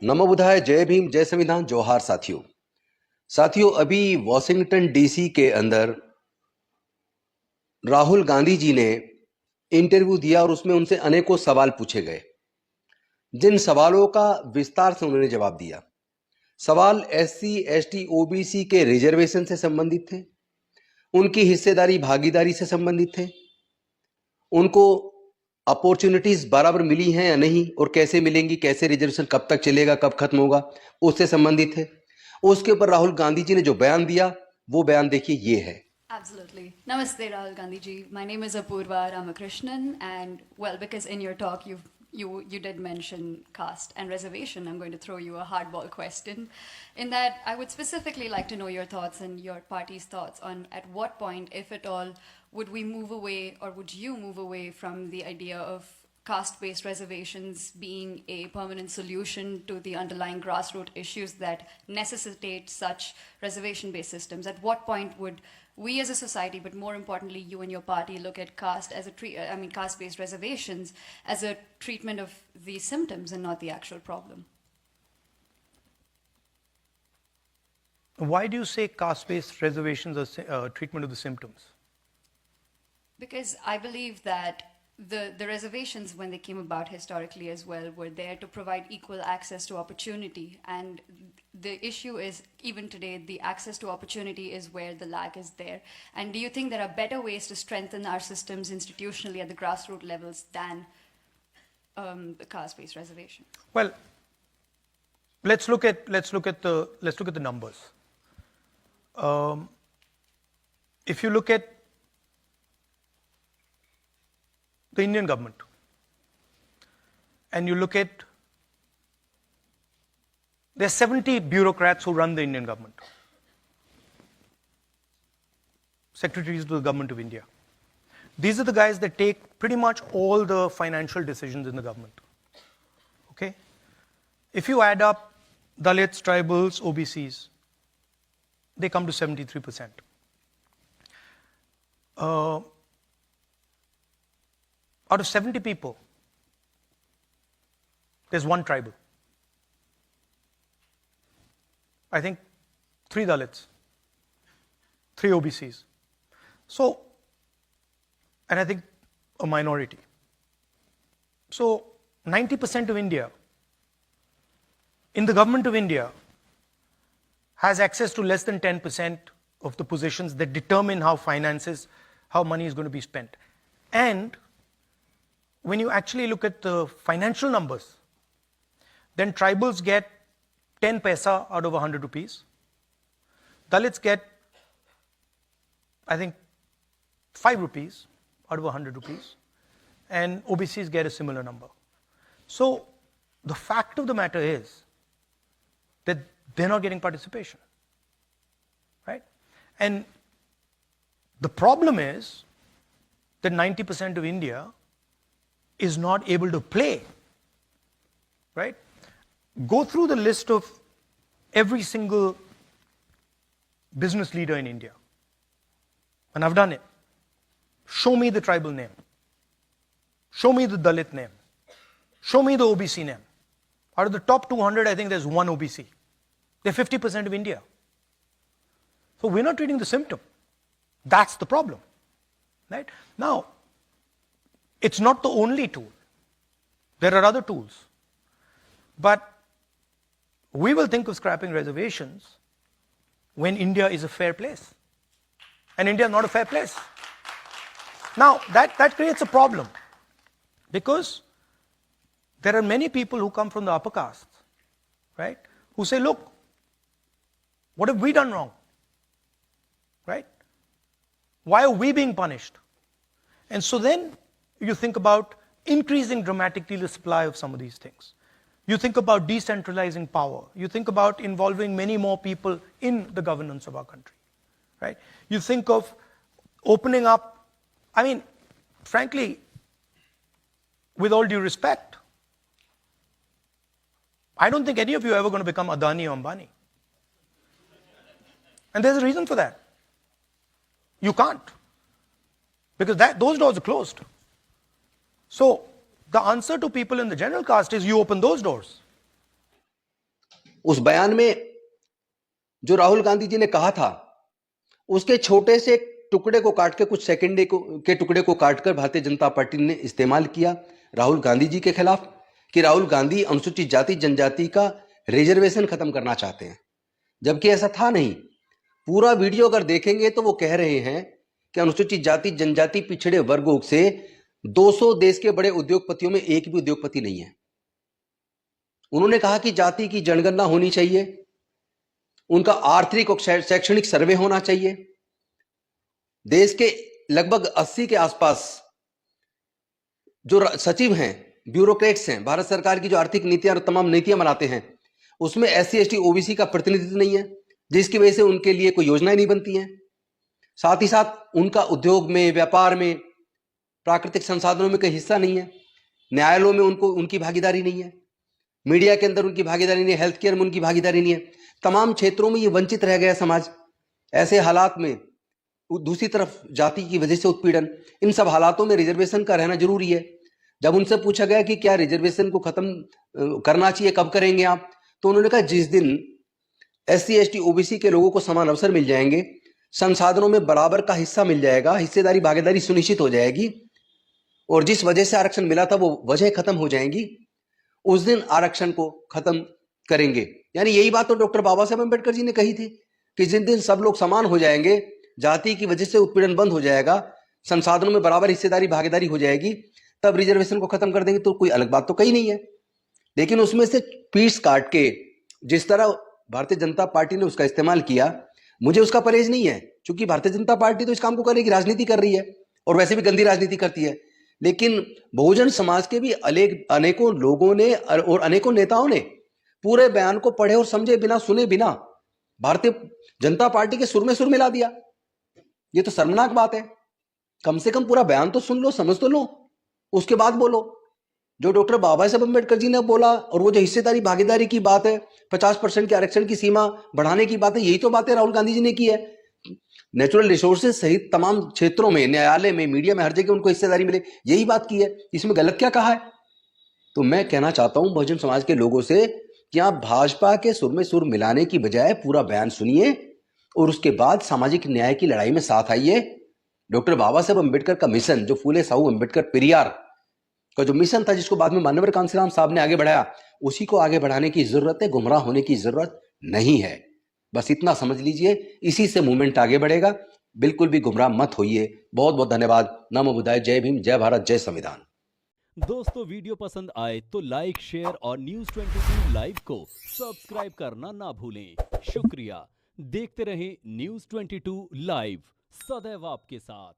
नमो बुधाय, जय भीम, जय संविधान, जोहार साथियों। अभी वॉशिंगटन डीसी के अंदर राहुल गांधी जी ने इंटरव्यू दिया और उसमें उनसे अनेकों सवाल पूछे गए, जिन सवालों का विस्तार से उन्होंने जवाब दिया। सवाल एससी, एसटी, ओबीसी के रिजर्वेशन से संबंधित थे, उनकी हिस्सेदारी भागीदारी से संबंधित थे, उनको अपॉर्चुनिटीज बराबर मिली हैं या नहीं और कैसे मिलेंगी, कैसे रिजर्वेशन कब तक चलेगा, कब खत्म होगा, उससे संबंधित है। उसके ऊपर राहुल गांधी जी ने जो बयान दिया, वो बयान देखिए, ये है। Absolutely. Namaste, Rahul Gandhi ji. My name is Apurva Ramakrishnan, and well, because in your talk you did mention caste and reservation, I'm going to throw you a hardball question. In that, I would specifically like to know your thoughts and your party's thoughts on at what point, if at all, would we move away, or would you move away from the idea of caste-based reservations being a permanent solution to the underlying grassroots issues that necessitate such reservation-based systems? At what point would we as a society, but more importantly, you and your party, look at caste as caste-based reservations as a treatment of the symptoms and not the actual problem? Why do you say caste-based reservations are treatment of the symptoms? Because I believe that the reservations, when they came about historically as well, were there to provide equal access to opportunity. And the issue is, even today, the access to opportunity is where the lag is there. And do you think there are better ways to strengthen our systems institutionally at the grassroots levels than the caste-based reservation? Well, let's look at the numbers. If you look at the Indian government, and you look at, there are 70 bureaucrats who run the Indian government, secretaries to the government of India. These are the guys that take pretty much all the financial decisions in the government. Okay? If you add up Dalits, tribals, OBCs, they come to 73%. Out of 70 people, there's one tribal. I think 3 Dalits, 3 OBCs. So, and I think a minority. So, 90% of India, in the government of India, has access to less than 10% of the positions that determine how money is going to be spent. And when you actually look at the financial numbers, then tribals get 10 paisa out of 100 rupees. Dalits get, I think, 5 rupees out of 100 rupees. And OBCs get a similar number. So the fact of the matter is that they're not getting participation, right? And the problem is that 90% of India is not able to play, right? Go through the list of every single business leader in India. And I've done it. Show me the tribal name. Show me the Dalit name. Show me the OBC name. Out of the top 200, I think there's one OBC. They're 50% of India. So we're not treating the symptom. That's the problem, right? Now, it's not the only tool. There are other tools. But we will think of scrapping reservations when India is a fair place. And India is not a fair place. Now, that creates a problem, because there are many people who come from the upper castes, right, who say, look, what have we done wrong? Right? Why are we being punished? And so then you think about increasing dramatically the supply of some of these things. You think about decentralizing power. You think about involving many more people in the governance of our country, right? You think of opening up, I mean, frankly, with all due respect, I don't think any of you are ever going to become Adani or Ambani. And there's a reason for that. You can't. Because those doors are closed. So the answer to people in the general caste is you open those doors. उस बयान में जो राहुल गांधी जी ने कहा था उसके छोटे से टुकड़े को काट के, कुछ सेकंड के टुकड़े को काटकर भारतीय जनता पार्टी ने इस्तेमाल किया राहुल गांधी जी के खिलाफ कि राहुल गांधी अनुसूचित जाति जनजाति का रिजर्वेशन खत्म करना चाहते हैं, जबकि ऐसा था नहीं। पूरा वीडियो अगर देखेंगे तो वो कह रहे हैं कि अनुसूचित जाति जनजाति पिछड़े वर्गों से 200 देश के बड़े उद्योगपतियों में एक भी उद्योगपति नहीं है। उन्होंने कहा कि जाति की जनगणना होनी चाहिए, उनका आर्थिक और शैक्षणिक सर्वे होना चाहिए। देश के लगभग 80 के आसपास जो सचिव हैं, ब्यूरोक्रेट्स हैं, भारत सरकार की जो आर्थिक नीतियां और तमाम नीतियां बनाते हैं, उसमें SC ST OBC का प्रतिनिधित्व नहीं है, जिसकी वजह से उनके लिए कोई योजनाएं नहीं बनती हैं। साथ ही साथ उनका उद्योग में, व्यापार में, प्राकृतिक संसाधनों में कोई हिस्सा नहीं है। न्यायालयों में उनकी भागीदारी नहीं है, मीडिया के अंदर उनकी भागीदारी नहीं है, हेल्थ केयर में उनकी भागीदारी नहीं है। तमाम क्षेत्रों में ये वंचित रह गया समाज। ऐसे हालात में दूसरी तरफ जाति की वजह से उत्पीड़न, इन सब हालातों में रिजर्वेशन का रहना जरूरी है। जब उनसे पूछा गया कि क्या रिजर्वेशन को खत्म करना चाहिए, कब करेंगे आप, तो उन्होंने कहा जिस दिन SC ST OBC के लोगों को समान अवसर मिल जाएंगे, संसाधनों में बराबर का हिस्सा मिल जाएगा, हिस्सेदारी भागीदारी सुनिश्चित हो जाएगी और जिस वजह से आरक्षण मिला था वो वजह खत्म हो जाएंगी, उस दिन आरक्षण को खत्म करेंगे। यानी यही बात तो डॉक्टर बाबा साहब अम्बेडकर जी ने कही थी कि जिस दिन सब लोग समान हो जाएंगे, जाति की वजह से उत्पीड़न बंद हो जाएगा, संसाधनों में बराबर हिस्सेदारी भागीदारी हो जाएगी, तब रिजर्वेशन को खत्म कर देंगे। तो कोई अलग बात तो कही नहीं है, लेकिन उसमें से पीस काट के जिस तरह भारतीय जनता पार्टी ने उसका इस्तेमाल किया, मुझे उसका परहेज नहीं है, क्योंकि भारतीय जनता पार्टी तो इस काम को करने की राजनीति कर रही है और वैसे भी गंदी राजनीति करती है। लेकिन बहुजन समाज के भी अनेकों लोगों ने और अनेकों नेताओं ने पूरे बयान को पढ़े और समझे बिना, सुने बिना भारतीय जनता पार्टी के सुर में सुर मिला दिया। ये तो शर्मनाक बात है। कम से कम पूरा बयान तो सुन लो, समझ तो लो, उसके बाद बोलो। जो डॉक्टर बाबा साहब अम्बेडकर जी ने बोला और वो जो हिस्सेदारी भागीदारी की बात है, 50% के आरक्षण की सीमा बढ़ाने की बात है, यही तो बातें राहुल गांधी जी ने की है। नेचुरल रिसोर्सेज सहित तमाम क्षेत्रों में, न्यायालय में, मीडिया में, हर जगह उनको हिस्सेदारी मिले, यही बात की है। इसमें गलत क्या कहा है? तो मैं कहना चाहता हूं बहुजन समाज के लोगों से कि आप भाजपा के सुर में सुर मिलाने की बजाय पूरा बयान सुनिए और उसके बाद सामाजिक न्याय की लड़ाई में साथ आइए। डॉक्टर बाबा साहब अम्बेडकर का मिशन, जो फूले साहू अम्बेडकर पेरियार का जो मिशन था, जिसको बाद में माननीय कांसीराम साहब ने आगे बढ़ाया, उसी को आगे बढ़ाने की जरूरत है, गुमराह होने की जरूरत नहीं है। बस इतना समझ लीजिए, इसी से मूवमेंट आगे बढ़ेगा। बिल्कुल भी गुमराह मत होइए। बहुत बहुत धन्यवाद। नमो बुद्धाय। जय भीम, जय भारत, जय संविधान। दोस्तों, वीडियो पसंद आए तो लाइक, शेयर और News 22 लाइव को सब्सक्राइब करना ना भूलें। शुक्रिया। देखते रहें News 22 लाइव, सदैव आपके साथ।